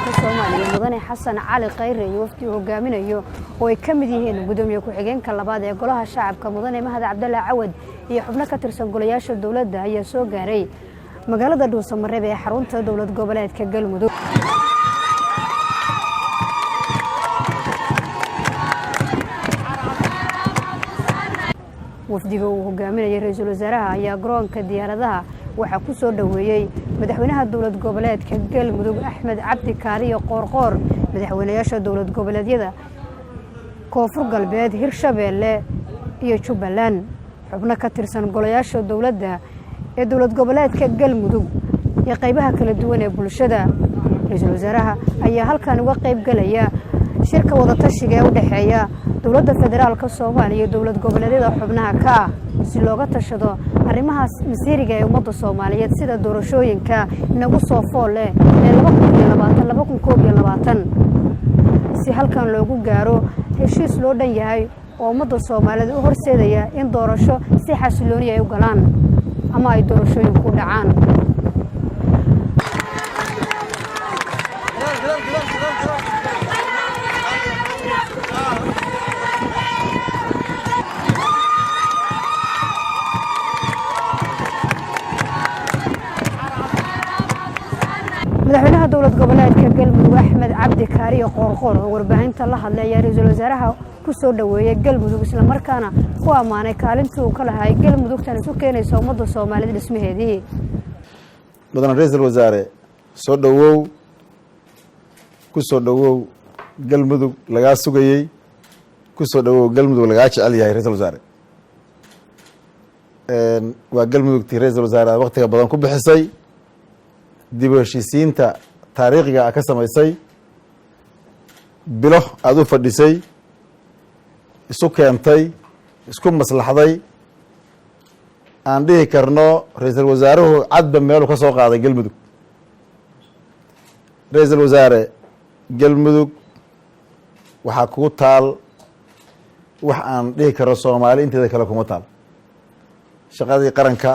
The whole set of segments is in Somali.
Federaalka Soomaaliya mudane Xasan Cali Khayre iyo wafdi hogaaminayo oo ay kamid yihiin gudoomiye ku-xigeenka labaad ee golaha shacabka mudane Mahad Cabdullaahi Cawad iyo xubno ka tirsan golayaasha dawladda ayaa soo gaaray magaalada Dhuusamareeb ee xarunta dawlad goboleedka Galmudug. wafdiga uu hogaaminayay ra'iisul wasaaraha ayaa garoonka diyaaradaha waxa ku soo dhaweeyay madaxweynaha dawlad goboleedka Galmudug Axmed Cabdi Kaariyo Qoorqoor, madaxweynayaasha dawlad goboleedyada Koonfur Galbeed, Hirshabeelle iyo Jubbaland, xubno ka tirsan golayaasha dawladda ee dawlad goboleedka Galmudug iyo qaybaha kala duwan ee bulshada. ra'iisul wasaaraha ayaa halkan uga qayb galaya shirka wada tashiga ee u dhaxeeya dawladda Federaalka Soomaaliya iyo dawlad goboleedyada xubnaha ka ah si looga tashado arrimahaas masiiriga ee ummadda Soomaaliyeed sida doorashooyinka inagu soo fool leh ee 2020 si halkan loogu gaaro heshiis loo dhan yahay oo ummadda Soomaaliyeed u horseedaya in doorasho si xasiloon ay u galaan ama ay doorashooyinku dhacaan. madaxweynaha dawlad goboleedka Galmudug Axmed Cabdi Kaariyo Qoorqoor oo warbaahinta la hadlay ra'iisul wasaaraha ku soo dhaweeyay Galmudug isla markaana ku amaanay kaalintii uu ka lahaay Galmudug tan isu keenaysa ummadda Soomaaliyeed dhismaheedii. mudane ra'iisul wasaare soo dhawow ku soo dhawow Galmudug laga sugayay ku soo dhawow Galmudug laga jecel yahay ra'iisul wasaare waa Galmudug tii ra'iisul wasaare waqtiga badan ku bixisay dib u heshiisiinta taariikhiga ka samaysay bilo aad u fadhisay isu keentay isku maslaxday aan dhihi karno ra'iisul wasaaruhu cadba meel ka soo qaaday Galmudug. ra'iisul wasaare Galmudug waxa ku taal wax aan dhihi karo Soomaali inteeda kale kuma taal shaqadii qaranka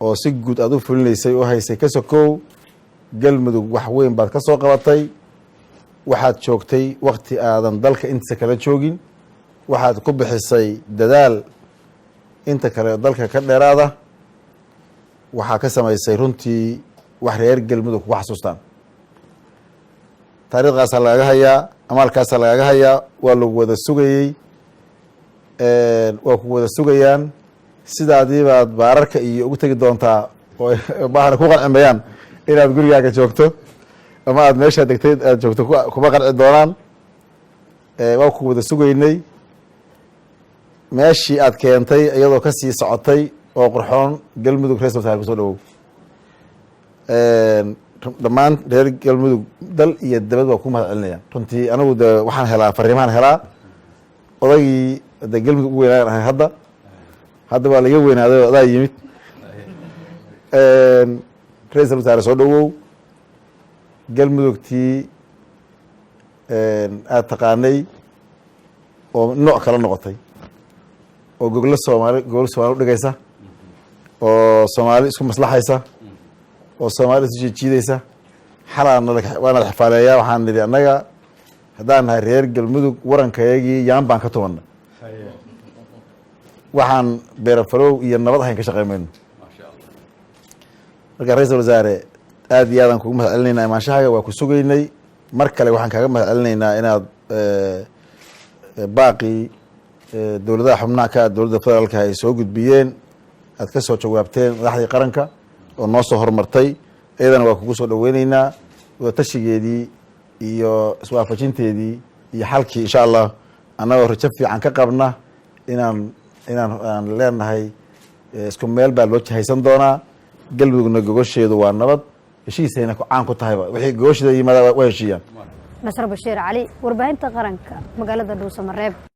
oo si guud aad u fulinaysay oo haysay ka sokow Galmudug wax weyn baad ka soo qabatay. waxaad joogtay waqti aadan dalka inta kale joogin, waxaad ku bixisay dadaal inta kale dalka ka dheeraada, waxaa ka samaysay runtii wax reer Galmudug ku xasuustaan. taariikhdaas lagaga hayaa amaalkaas lagaga hayaa waa lagu wada sugayay waa ku wada sugayaan sidaadii baad baararka iyo ugu tagi doontaa oo baahna ku qancimayaan inaad gurigaaga joogto ama aad meesha degtay aad joogto kuma qanci doonaan. waa ku wada sugaynay meeshii aad keentay iyadoo ka sii socotay oo qurxoon Galmudug ra'iisul wasaare ku soo dhawow. dhammaan reer Galmudug dal iyo dibad waa ku mahadcelinayaan runtii. anigu de waxaan helaa fariimahan helaa odaygii de Galmudug ugu weynaan hadda waa laga weynaaday adaa yimid. ra'iisul wasaare soo dhawow Galmudugtii aad taqaanay oo nooc kala noqotay oo gogol Soomaali u dhigaysa oo Soomaali isku maslaxaysa oo Soomaali isu jiidaysa waana xafaaleeyaa. waxaan nidhi annaga haddaan nahay reer Galmudug warankayagii yaan baan ka tumanay waxaan beerafarow iyo nabad ahayn ka shaqeymayno. marka ra'iisul wasaare aad iyo aadaan kugu mahad celinaynaa imaanshahaga waa ku sugaynay. mar kale waxaan kaaga mahad celinaynaa inaad baaqii dowladaha xubnaha ka dowladda federaalka ay soo gudbiyeen aad ka soo jawaabteen madaxdii qaranka oo noo soo horumartay. iyadana waa kugu soo dhaweynaynaa wada tashigeedii iyo iswaafajinteedii iyo xalkii insha allah annagoo rajo fiican ka qabna inaan leenahay isku meel baa loo jahaysan doonaa. Galmudugna gogosheedu waa nabad heshiisayna caan ku tahayba wixii gogosheeda yimaada waa heshiiyaan. Nasr Bashiir Cali warbaahinta qaranka magaalada Dhuusamareeb.